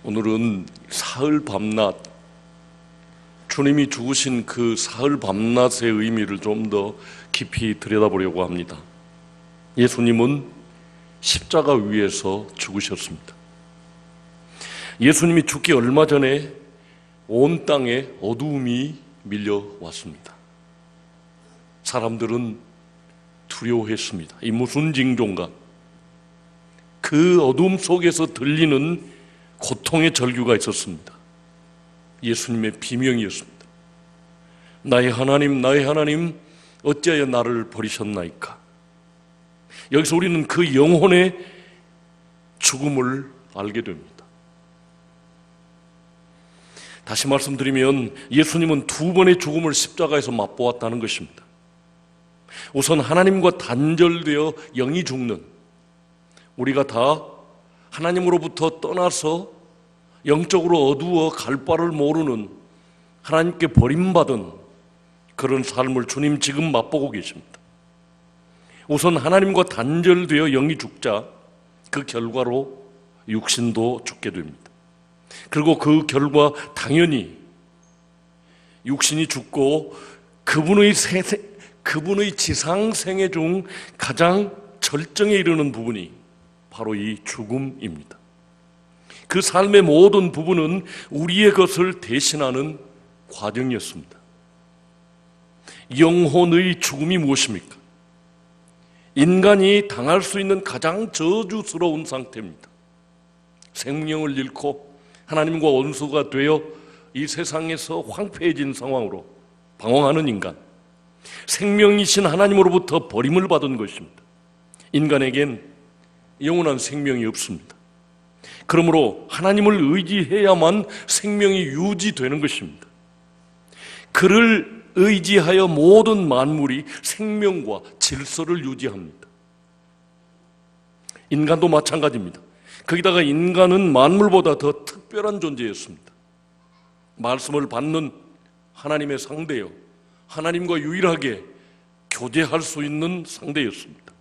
오늘은 사흘 밤낮, 주님이 죽으신 그 사흘 밤낮의 의미를 좀 더 깊이 들여다보려고 합니다. 예수님은 십자가 위에서 죽으셨습니다. 예수님이 죽기 얼마 전에 온 땅에 어두움이 밀려왔습니다. 사람들은 두려워했습니다. 이 무슨 징조인가? 그 어두움 속에서 들리는 고통의 절규가 있었습니다. 예수님의 비명이었습니다. 나의 하나님, 나의 하나님, 어찌하여 나를 버리셨나이까? 여기서 우리는 그 영혼의 죽음을 알게 됩니다. 다시 말씀드리면 예수님은 두 번의 죽음을 십자가에서 맛보았다는 것입니다. 우선 하나님과 단절되어 영이 죽는, 우리가 다 하나님으로부터 떠나서 영적으로 어두워 갈 바를 모르는, 하나님께 버림받은 그런 삶을 주님 지금 맛보고 계십니다. 우선 하나님과 단절되어 영이 죽자 그 결과로 육신도 죽게 됩니다. 그리고 그 결과 당연히 육신이 죽고 그분의 지상생애 중 가장 절정에 이르는 부분이 바로 이 죽음입니다. 그 삶의 모든 부분은 우리의 것을 대신하는 과정이었습니다. 영혼의 죽음이 무엇입니까? 인간이 당할 수 있는 가장 저주스러운 상태입니다. 생명을 잃고 하나님과 원수가 되어 이 세상에서 황폐해진 상황으로 방황하는 인간, 생명이신 하나님으로부터 버림을 받은 것입니다. 인간에겐 영원한 생명이 없습니다. 그러므로 하나님을 의지해야만 생명이 유지되는 것입니다. 그를 의지하여 모든 만물이 생명과 질서를 유지합니다. 인간도 마찬가지입니다. 거기다가 인간은 만물보다 더 특별한 존재였습니다. 말씀을 받는 하나님의 상대요, 하나님과 유일하게 교제할 수 있는 상대였습니다.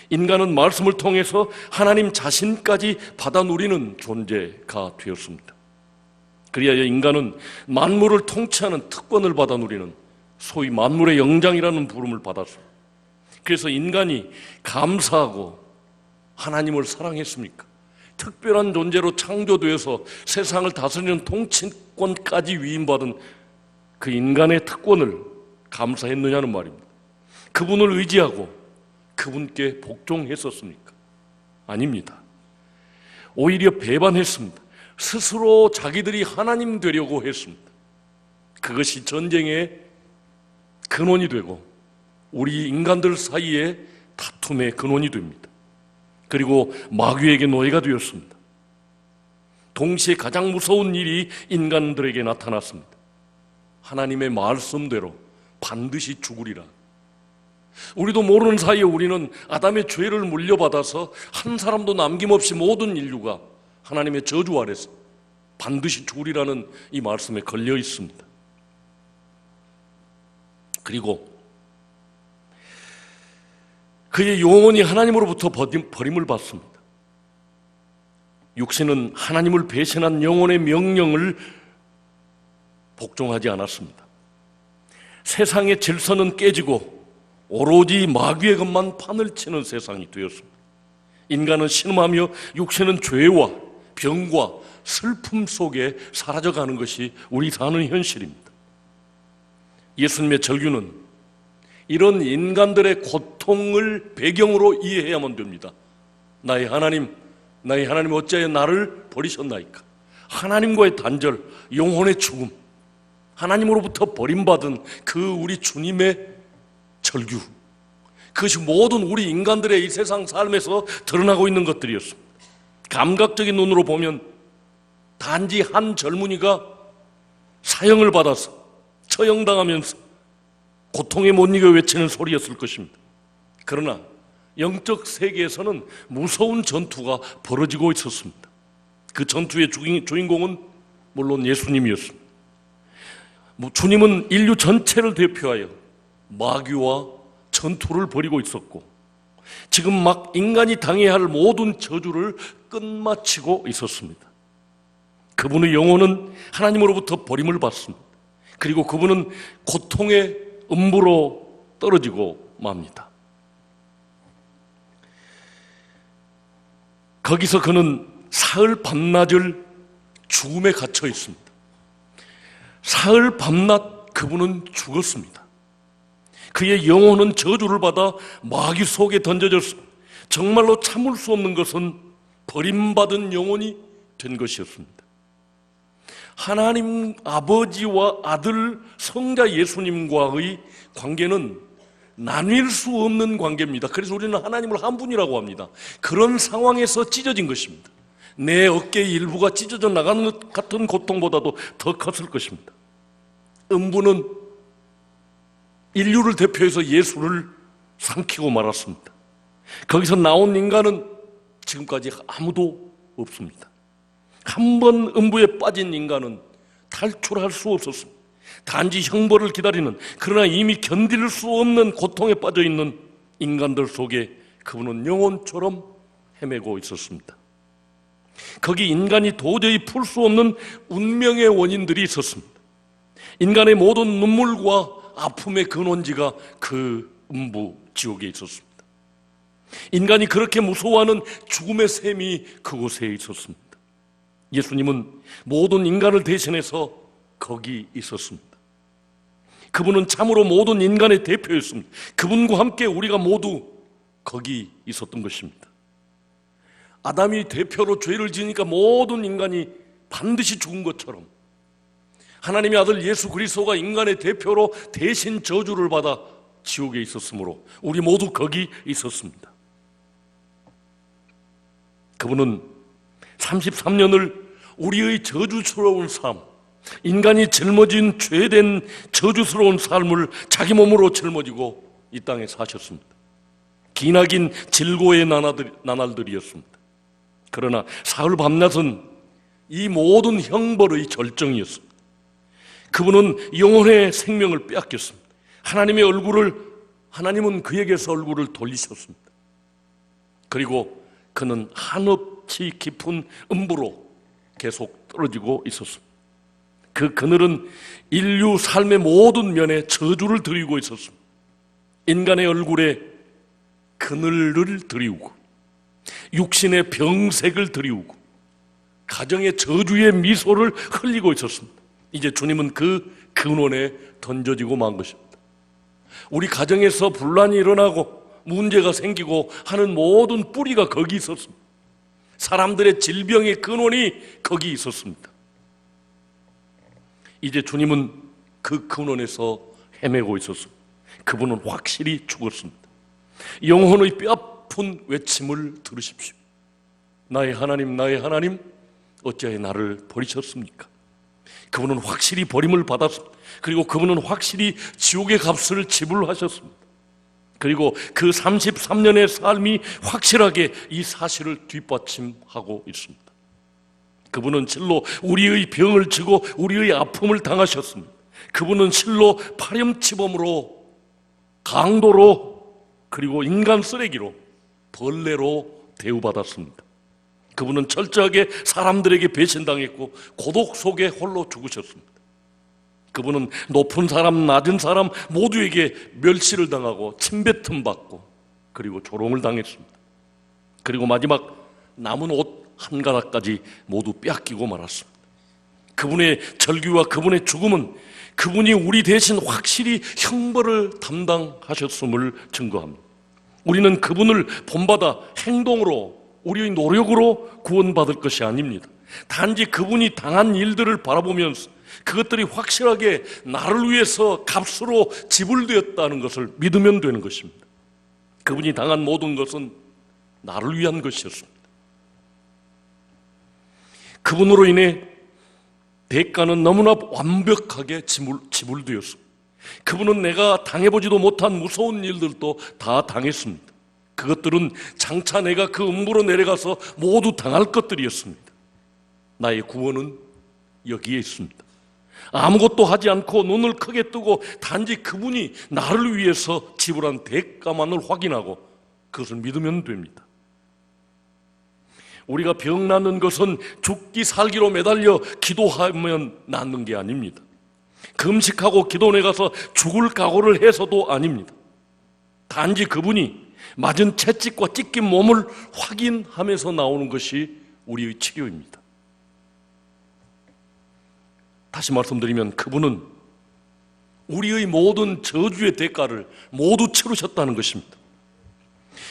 인간은 말씀을 통해서 하나님 자신까지 받아 누리는 존재가 되었습니다. 그리하여 인간은 만물을 통치하는 특권을 받아 누리는 소위 만물의 영장이라는 부름을 받았습니다. 그래서 인간이 감사하고 하나님을 사랑했습니까? 특별한 존재로 창조되어서 세상을 다스리는 통치권까지 위임받은 그 인간의 특권을 감사했느냐는 말입니다. 그분을 의지하고 그분께 복종했었습니까? 아닙니다. 오히려 배반했습니다. 스스로 자기들이 하나님 되려고 했습니다. 그것이 전쟁의 근원이 되고 우리 인간들 사이의 다툼의 근원이 됩니다. 그리고 마귀에게 노예가 되었습니다. 동시에 가장 무서운 일이 인간들에게 나타났습니다. 하나님의 말씀대로 반드시 죽으리라. 우리도 모르는 사이에 우리는 아담의 죄를 물려받아서 한 사람도 남김없이 모든 인류가 하나님의 저주 아래서 반드시 죽으리라는 이 말씀에 걸려 있습니다. 그리고 그의 영혼이 하나님으로부터 버림을 받습니다. 육신은 하나님을 배신한 영혼의 명령을 복종하지 않았습니다. 세상의 질서는 깨지고 오로지 마귀의 것만 판을 치는 세상이 되었습니다. 인간은 신음하며 육신은 죄와 병과 슬픔 속에 사라져가는 것이 우리 사는 현실입니다. 예수님의 절규는 이런 인간들의 고통을 배경으로 이해해야만 됩니다. 나의 하나님, 나의 하나님 어찌하여 나를 버리셨나이까? 하나님과의 단절, 영혼의 죽음, 하나님으로부터 버림받은 그 우리 주님의 절규, 그것이 모든 우리 인간들의 이 세상 삶에서 드러나고 있는 것들이었습니다. 감각적인 눈으로 보면 단지 한 젊은이가 사형을 받아서 처형당하면서 고통에 못 이겨 외치는 소리였을 것입니다. 그러나 영적 세계에서는 무서운 전투가 벌어지고 있었습니다. 그 전투의 주인공은 물론 예수님이었습니다. 주님은 인류 전체를 대표하여 마귀와 전투를 벌이고 있었고 지금 막 인간이 당해야 할 모든 저주를 끝마치고 있었습니다. 그분의 영혼은 하나님으로부터 버림을 받습니다. 그리고 그분은 고통의 음부로 떨어지고 맙니다. 거기서 그는 사흘 밤낮을 죽음에 갇혀 있습니다. 사흘 밤낮 그분은 죽었습니다. 그의 영혼은 저주를 받아 마귀 속에 던져졌습니다. 정말로 참을 수 없는 것은 버림받은 영혼이 된 것이었습니다. 하나님 아버지와 아들 성자 예수님과의 관계는 나뉠 수 없는 관계입니다. 그래서 우리는 하나님을 한 분이라고 합니다. 그런 상황에서 찢어진 것입니다. 내 어깨의 일부가 찢어져 나가는 것 같은 고통보다도 더 컸을 것입니다. 음부는 인류를 대표해서 예수를 삼키고 말았습니다. 거기서 나온 인간은 지금까지 아무도 없습니다. 한 번 음부에 빠진 인간은 탈출할 수 없었습니다. 단지 형벌을 기다리는, 그러나 이미 견딜 수 없는 고통에 빠져 있는 인간들 속에 그분은 영혼처럼 헤매고 있었습니다. 거기 인간이 도저히 풀 수 없는 운명의 원인들이 있었습니다. 인간의 모든 눈물과 아픔의 근원지가 그 음부 지옥에 있었습니다. 인간이 그렇게 무서워하는 죽음의 셈이 그곳에 있었습니다. 예수님은 모든 인간을 대신해서 거기 있었습니다. 그분은 참으로 모든 인간의 대표였습니다. 그분과 함께 우리가 모두 거기 있었던 것입니다. 아담이 대표로 죄를 지으니까 모든 인간이 반드시 죽은 것처럼 하나님의 아들 예수 그리스도가 인간의 대표로 대신 저주를 받아 지옥에 있었으므로 우리 모두 거기 있었습니다. 그분은 33년을 우리의 저주스러운 삶, 인간이 짊어진 죄된 저주스러운 삶을 자기 몸으로 짊어지고 이 땅에 사셨습니다. 기나긴 질고의 나날들이었습니다. 그러나 사흘 밤낮은 이 모든 형벌의 절정이었습니다. 그분은 영혼의 생명을 빼앗겼습니다. 하나님은 그에게서 얼굴을 돌리셨습니다. 그리고 그는 한없이 깊은 음부로 계속 떨어지고 있었습니다. 그 그늘은 인류 삶의 모든 면에 저주를 드리고 있었습니다. 인간의 얼굴에 그늘을 드리우고 육신의 병색을 드리우고 가정의 저주의 미소를 흘리고 있었습니다. 이제 주님은 그 근원에 던져지고 만 것입니다. 우리 가정에서 분란이 일어나고 문제가 생기고 하는 모든 뿌리가 거기 있었습니다. 사람들의 질병의 근원이 거기 있었습니다. 이제 주님은 그 근원에서 헤매고 있었습니다. 그분은 확실히 죽었습니다. 영혼의 뼈아픈 외침을 들으십시오. 나의 하나님, 나의 하나님, 어찌하여 나를 버리셨습니까? 그분은 확실히 버림을 받았습니다. 그리고 그분은 확실히 지옥의 값을 지불하셨습니다. 그리고 그 33년의 삶이 확실하게 이 사실을 뒷받침하고 있습니다. 그분은 실로 우리의 병을 지고 우리의 아픔을 당하셨습니다. 그분은 실로 파렴치범으로, 강도로, 그리고 인간 쓰레기로, 벌레로 대우받았습니다. 그분은 철저하게 사람들에게 배신당했고 고독 속에 홀로 죽으셨습니다. 그분은 높은 사람, 낮은 사람 모두에게 멸시를 당하고 침뱉음 받고 그리고 조롱을 당했습니다. 그리고 마지막 남은 옷 한 가닥까지 모두 뺏기고 말았습니다. 그분의 절규와 그분의 죽음은 그분이 우리 대신 확실히 형벌을 담당하셨음을 증거합니다. 우리는 그분을 본받아 행동으로, 우리의 노력으로 구원받을 것이 아닙니다. 단지 그분이 당한 일들을 바라보면서 그것들이 확실하게 나를 위해서 값으로 지불되었다는 것을 믿으면 되는 것입니다. 그분이 당한 모든 것은 나를 위한 것이었습니다. 그분으로 인해 대가는 너무나 완벽하게 지불되었습니다. 그분은 내가 당해보지도 못한 무서운 일들도 다 당했습니다. 그것들은 장차 내가 그 음부로 내려가서 모두 당할 것들이었습니다. 나의 구원은 여기에 있습니다. 아무것도 하지 않고 눈을 크게 뜨고 단지 그분이 나를 위해서 지불한 대가만을 확인하고 그것을 믿으면 됩니다. 우리가 병 낫는 것은 죽기 살기로 매달려 기도하면 낫는 게 아닙니다. 금식하고 기도원에 가서 죽을 각오를 해서도 아닙니다. 단지 그분이 맞은 채찍과 찢긴 몸을 확인하면서 나오는 것이 우리의 치료입니다. 다시 말씀드리면 그분은 우리의 모든 저주의 대가를 모두 치르셨다는 것입니다.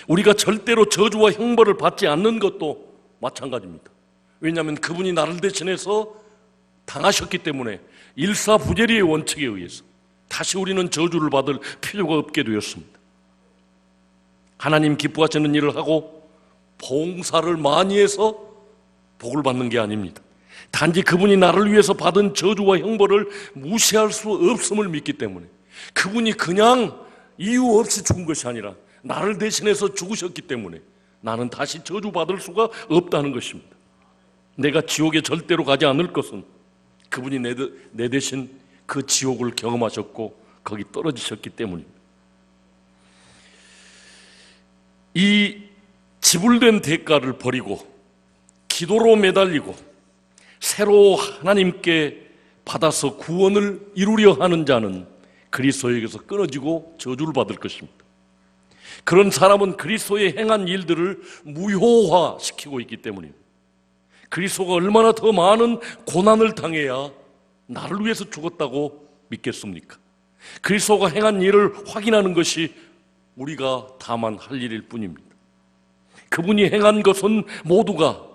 우리가 절대로 저주와 형벌을 받지 않는 것도 마찬가지입니다. 왜냐하면 그분이 나를 대신해서 당하셨기 때문에 일사부재리의 원칙에 의해서 다시 우리는 저주를 받을 필요가 없게 되었습니다. 하나님 기뻐하시는 일을 하고 봉사를 많이 해서 복을 받는 게 아닙니다. 단지 그분이 나를 위해서 받은 저주와 형벌을 무시할 수 없음을 믿기 때문에, 그분이 그냥 이유 없이 죽은 것이 아니라 나를 대신해서 죽으셨기 때문에 나는 다시 저주받을 수가 없다는 것입니다. 내가 지옥에 절대로 가지 않을 것은 그분이 내 대신 그 지옥을 경험하셨고 거기 떨어지셨기 때문입니다. 이 지불된 대가를 버리고 기도로 매달리고 새로 하나님께 받아서 구원을 이루려 하는 자는 그리스도에게서 끊어지고 저주를 받을 것입니다. 그런 사람은 그리스도의 행한 일들을 무효화시키고 있기 때문입니다. 그리스도가 얼마나 더 많은 고난을 당해야 나를 위해서 죽었다고 믿겠습니까? 그리스도가 행한 일을 확인하는 것이 우리가 다만 할 일일 뿐입니다. 그분이 행한 것은 모두가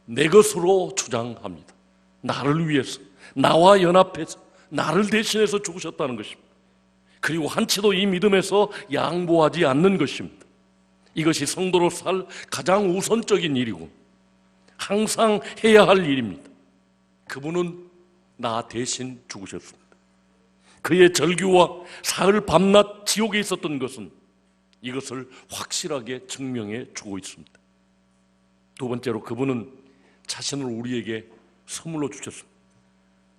내 것으로 주장합니다. 나를 위해서, 나와 연합해서 나를 대신해서 죽으셨다는 것입니다. 그리고 한치도 이 믿음에서 양보하지 않는 것입니다. 이것이 성도로 살 가장 우선적인 일이고 항상 해야 할 일입니다. 그분은 나 대신 죽으셨습니다. 그의 절규와 사흘 밤낮 지옥에 있었던 것은 이것을 확실하게 증명해 주고 있습니다. 두 번째로 그분은 자신을 우리에게 선물로 주셨습니다.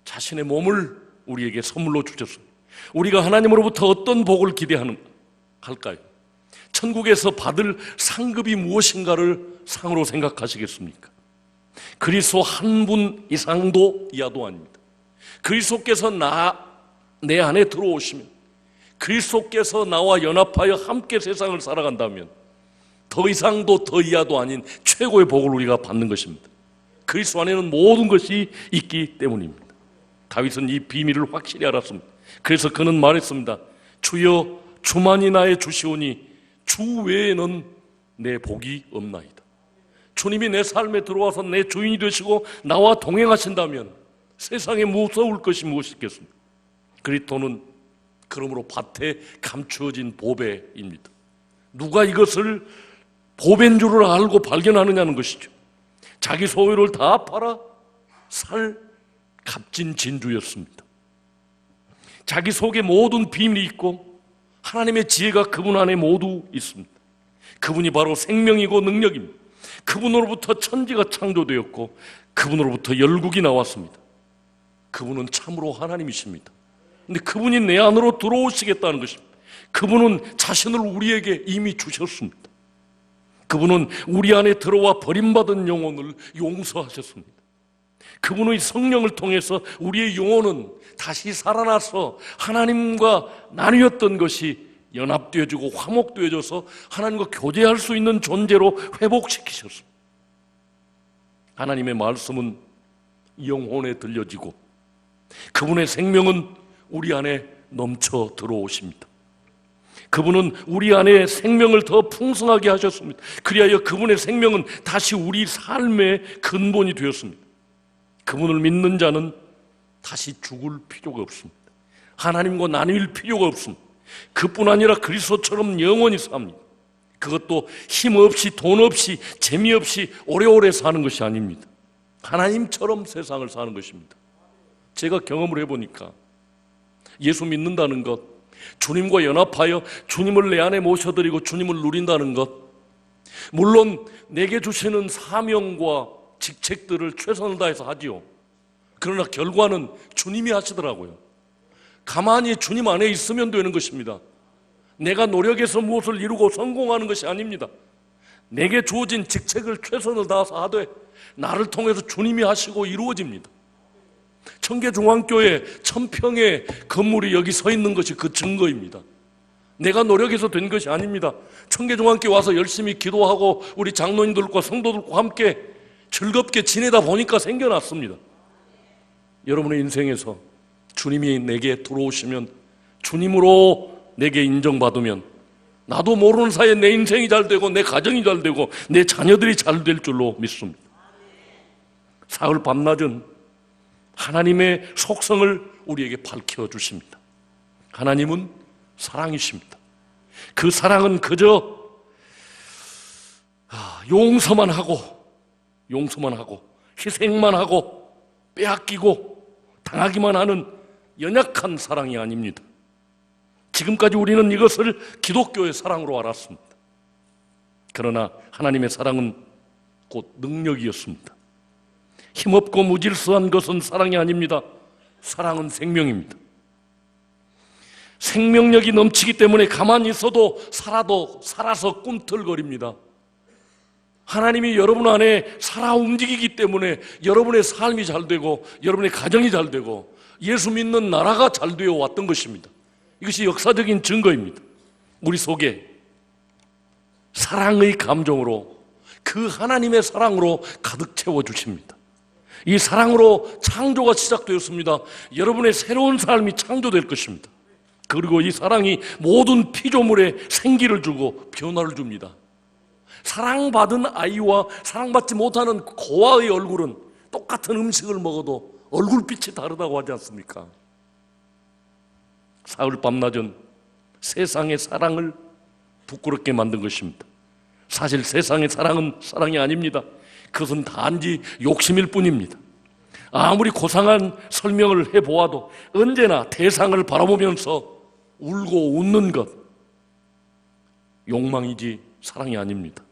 자신의 몸을 우리에게 선물로 주셨습니다. 우리가 하나님으로부터 어떤 복을 기대할까요? 천국에서 받을 상급이 무엇인가를 상으로 생각하시겠습니까? 그리스도 한 분 이상도 이하도 아닙니다. 그리스도께서 내 안에 들어오시면, 그리스도께서 나와 연합하여 함께 세상을 살아간다면 더 이상도 더 이하도 아닌 최고의 복을 우리가 받는 것입니다. 그리스도 안에는 모든 것이 있기 때문입니다. 다윗은 이 비밀을 확실히 알았습니다. 그래서 그는 말했습니다. 주여 주만이 나의 주시오니 주 외에는 내 복이 없나이다. 주님이 내 삶에 들어와서 내 주인이 되시고 나와 동행하신다면 세상에 무서울 것이 무엇이겠습니까? 그리스도는 그러므로 밭에 감추어진 보배입니다. 누가 이것을 보배인 줄을 알고 발견하느냐는 것이죠. 자기 소유를 다 팔아 살 값진 진주였습니다. 자기 속에 모든 비밀이 있고 하나님의 지혜가 그분 안에 모두 있습니다. 그분이 바로 생명이고 능력입니다. 그분으로부터 천지가 창조되었고 그분으로부터 열국이 나왔습니다. 그분은 참으로 하나님이십니다. 근데 그분이 내 안으로 들어오시겠다는 것입니다. 그분은 자신을 우리에게 이미 주셨습니다. 그분은 우리 안에 들어와 버림받은 영혼을 용서하셨습니다. 그분의 성령을 통해서 우리의 영혼은 다시 살아나서 하나님과 나뉘었던 것이 연합되어지고 화목되어져서 하나님과 교제할 수 있는 존재로 회복시키셨습니다. 하나님의 말씀은 영혼에 들려지고 그분의 생명은 우리 안에 넘쳐 들어오십니다. 그분은 우리 안에 생명을 더 풍성하게 하셨습니다. 그리하여 그분의 생명은 다시 우리 삶의 근본이 되었습니다. 그분을 믿는 자는 다시 죽을 필요가 없습니다. 하나님과 나뉠 필요가 없습니다. 그뿐 아니라 그리스도처럼 영원히 삽니다. 그것도 힘없이 돈 없이 재미없이 오래오래 사는 것이 아닙니다. 하나님처럼 세상을 사는 것입니다. 제가 경험을 해보니까 예수 믿는다는 것, 주님과 연합하여 주님을 내 안에 모셔드리고 주님을 누린다는 것, 물론 내게 주시는 사명과 직책들을 최선을 다해서 하지요. 그러나 결과는 주님이 하시더라고요. 가만히 주님 안에 있으면 되는 것입니다. 내가 노력해서 무엇을 이루고 성공하는 것이 아닙니다. 내게 주어진 직책을 최선을 다해서 하되 나를 통해서 주님이 하시고 이루어집니다. 청계중앙교회 1000평의 건물이 여기 서 있는 것이 그 증거입니다. 내가 노력해서 된 것이 아닙니다. 청계중앙교회 와서 열심히 기도하고 우리 장로님들과 성도들과 함께 즐겁게 지내다 보니까 생겨났습니다. 여러분의 인생에서 주님이 내게 들어오시면, 주님으로 내게 인정받으면 나도 모르는 사이에 내 인생이 잘 되고 내 가정이 잘 되고 내 자녀들이 잘 될 줄로 믿습니다. 사흘 밤낮은 하나님의 속성을 우리에게 밝혀주십니다. 하나님은 사랑이십니다. 그 사랑은 그저 용서만 하고 희생만 하고 빼앗기고 당하기만 하는 연약한 사랑이 아닙니다. 지금까지 우리는 이것을 기독교의 사랑으로 알았습니다. 그러나 하나님의 사랑은 곧 능력이었습니다. 힘없고 무질서한 것은 사랑이 아닙니다. 사랑은 생명입니다. 생명력이 넘치기 때문에 가만히 있어도 살아서 꿈틀거립니다. 하나님이 여러분 안에 살아 움직이기 때문에 여러분의 삶이 잘 되고 여러분의 가정이 잘 되고 예수 믿는 나라가 잘 되어 왔던 것입니다. 이것이 역사적인 증거입니다. 우리 속에 사랑의 감정으로, 그 하나님의 사랑으로 가득 채워주십니다. 이 사랑으로 창조가 시작되었습니다. 여러분의 새로운 삶이 창조될 것입니다. 그리고 이 사랑이 모든 피조물에 생기를 주고 변화를 줍니다. 사랑받은 아이와 사랑받지 못하는 고아의 얼굴은 똑같은 음식을 먹어도 얼굴빛이 다르다고 하지 않습니까? 사흘 밤낮은 세상의 사랑을 부끄럽게 만든 것입니다. 사실 세상의 사랑은 사랑이 아닙니다. 그것은 단지 욕심일 뿐입니다. 아무리 고상한 설명을 해보아도 언제나 대상을 바라보면서 울고 웃는 것, 욕망이지 사랑이 아닙니다.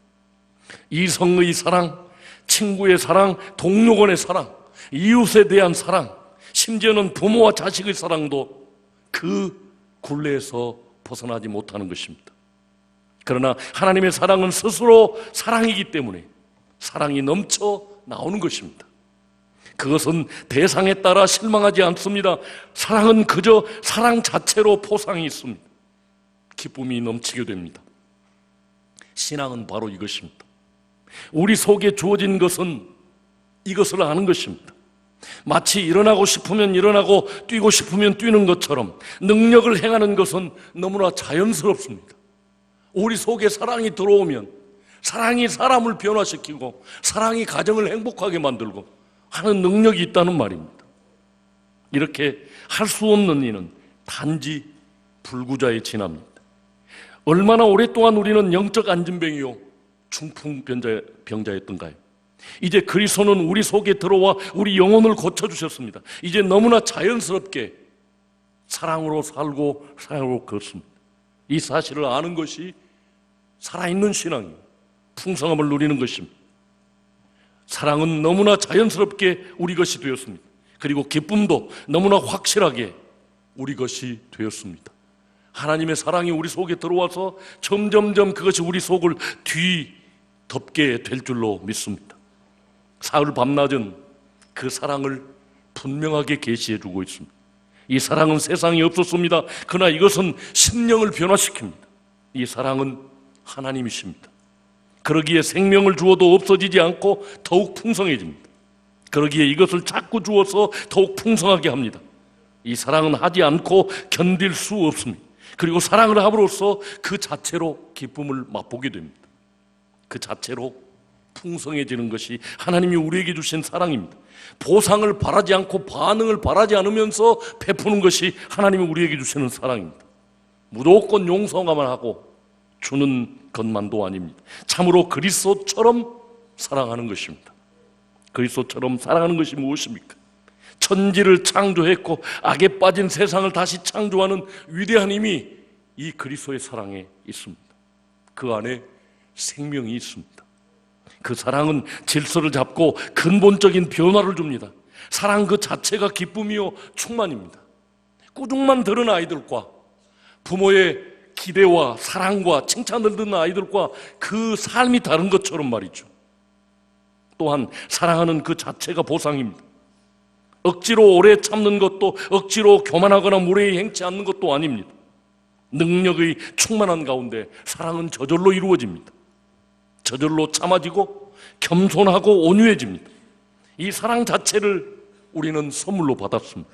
이성의 사랑, 친구의 사랑, 동료간의 사랑, 이웃에 대한 사랑, 심지어는 부모와 자식의 사랑도 그 굴레에서 벗어나지 못하는 것입니다. 그러나 하나님의 사랑은 스스로 사랑이기 때문에 사랑이 넘쳐 나오는 것입니다. 그것은 대상에 따라 실망하지 않습니다. 사랑은 그저 사랑 자체로 포상이 있습니다. 기쁨이 넘치게 됩니다. 신앙은 바로 이것입니다. 우리 속에 주어진 것은 이것을 아는 것입니다. 마치 일어나고 싶으면 일어나고 뛰고 싶으면 뛰는 것처럼 능력을 행하는 것은 너무나 자연스럽습니다. 우리 속에 사랑이 들어오면 사랑이 사람을 변화시키고 사랑이 가정을 행복하게 만들고 하는 능력이 있다는 말입니다. 이렇게 할 수 없는 이는 단지 불구자에 지납니다. 얼마나 오랫동안 우리는 영적 안진병이요 중풍병자였던가요? 이제 그리스도는 우리 속에 들어와 우리 영혼을 고쳐주셨습니다. 이제 너무나 자연스럽게 사랑으로 살고 사랑으로 걷습니다. 이 사실을 아는 것이 살아있는 신앙이에요. 풍성함을 누리는 것입니다. 사랑은 너무나 자연스럽게 우리 것이 되었습니다. 그리고 기쁨도 너무나 확실하게 우리 것이 되었습니다. 하나님의 사랑이 우리 속에 들어와서 점점점 그것이 우리 속을 뒤덮게 될 줄로 믿습니다. 사흘 밤낮은 그 사랑을 분명하게 계시해 주고 있습니다. 이 사랑은 세상에 없었습니다. 그러나 이것은 심령을 변화시킵니다. 이 사랑은 하나님이십니다. 그러기에 생명을 주어도 없어지지 않고 더욱 풍성해집니다. 그러기에 이것을 자꾸 주어서 더욱 풍성하게 합니다. 이 사랑은 하지 않고 견딜 수 없습니다. 그리고 사랑을 함으로써 그 자체로 기쁨을 맛보게 됩니다. 그 자체로 풍성해지는 것이 하나님이 우리에게 주신 사랑입니다. 보상을 바라지 않고 반응을 바라지 않으면서 베푸는 것이 하나님이 우리에게 주시는 사랑입니다. 무조건 용서만 하고 주는 것만도 아닙니다. 참으로 그리스도처럼 사랑하는 것입니다. 그리스도처럼 사랑하는 것이 무엇입니까? 천지를 창조했고 악에 빠진 세상을 다시 창조하는 위대한 힘이 이 그리스도의 사랑에 있습니다. 그 안에 생명이 있습니다. 그 사랑은 질서를 잡고 근본적인 변화를 줍니다. 사랑 그 자체가 기쁨이요 충만입니다. 꾸중만 들은 아이들과 부모의 기대와 사랑과 칭찬을 듣는 아이들과 그 삶이 다른 것처럼 말이죠. 또한 사랑하는 그 자체가 보상입니다. 억지로 오래 참는 것도, 억지로 교만하거나 무례히 행치 않는 것도 아닙니다. 능력의 충만한 가운데 사랑은 저절로 이루어집니다. 저절로 참아지고 겸손하고 온유해집니다. 이 사랑 자체를 우리는 선물로 받았습니다.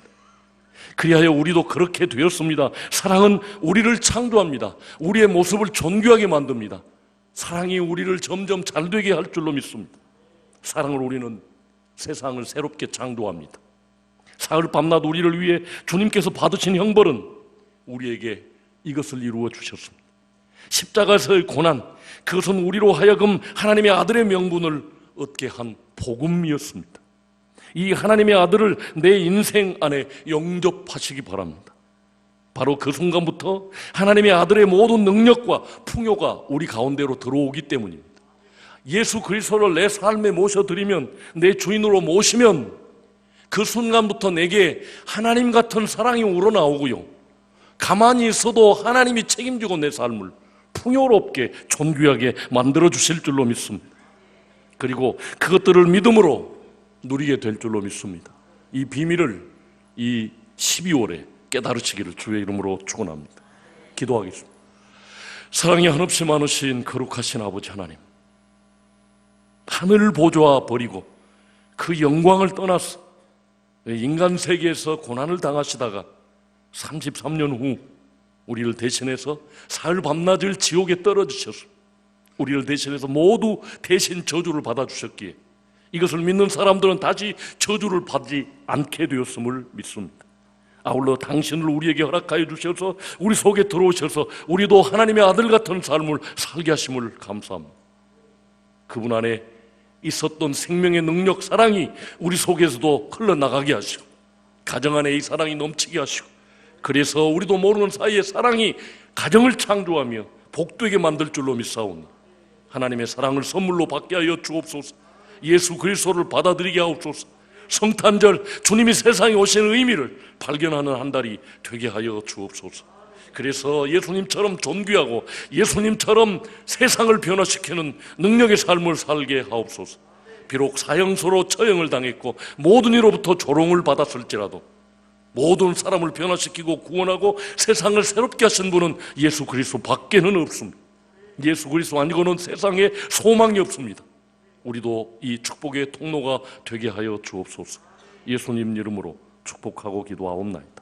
그리하여 우리도 그렇게 되었습니다. 사랑은 우리를 창조합니다. 우리의 모습을 존귀하게 만듭니다. 사랑이 우리를 점점 잘되게 할 줄로 믿습니다. 사랑으로 우리는 세상을 새롭게 창조합니다. 사흘 밤낮 우리를 위해 주님께서 받으신 형벌은 우리에게 이것을 이루어 주셨습니다. 십자가에서의 고난, 그것은 우리로 하여금 하나님의 아들의 명분을 얻게 한 복음이었습니다. 이 하나님의 아들을 내 인생 안에 영접하시기 바랍니다. 바로 그 순간부터 하나님의 아들의 모든 능력과 풍요가 우리 가운데로 들어오기 때문입니다. 예수 그리스도를 내 삶에 모셔드리면, 내 주인으로 모시면 그 순간부터 내게 하나님 같은 사랑이 우러나오고요, 가만히 있어도 하나님이 책임지고 내 삶을 풍요롭게 존귀하게 만들어주실 줄로 믿습니다. 그리고 그것들을 믿음으로 누리게 될 줄로 믿습니다. 이 비밀을 이 12월에 깨달으시기를 주의 이름으로 축원합니다. 기도하겠습니다. 사랑이 한없이 많으신 거룩하신 아버지 하나님, 하늘 보좌 버리고 그 영광을 떠나서 인간 세계에서 고난을 당하시다가 33년 후 우리를 대신해서 사흘 밤낮을 지옥에 떨어지셔서 우리를 대신해서 모두 대신 저주를 받아주셨기에 이것을 믿는 사람들은 다시 저주를 받지 않게 되었음을 믿습니다. 아울러 당신을 우리에게 허락하여 주셔서 우리 속에 들어오셔서 우리도 하나님의 아들 같은 삶을 살게 하심을 감사합니다. 그분 안에 있었던 생명의 능력, 사랑이 우리 속에서도 흘러나가게 하시고 가정 안에 이 사랑이 넘치게 하시고, 그래서 우리도 모르는 사이에 사랑이 가정을 창조하며 복되게 만들 줄로 믿사오니 하나님의 사랑을 선물로 받게 하여 주옵소서. 예수 그리스도를 받아들이게 하옵소서. 성탄절 주님이 세상에 오시는 의미를 발견하는 한 달이 되게 하여 주옵소서. 그래서 예수님처럼 존귀하고 예수님처럼 세상을 변화시키는 능력의 삶을 살게 하옵소서. 비록 사형수로 처형을 당했고 모든 이로부터 조롱을 받았을지라도 모든 사람을 변화시키고 구원하고 세상을 새롭게 하신 분은 예수 그리스도 밖에는 없습니다. 예수 그리스도 아니고는 세상에 소망이 없습니다. 우리도 이 축복의 통로가 되게 하여 주옵소서. 예수님 이름으로 축복하고 기도하옵나이다.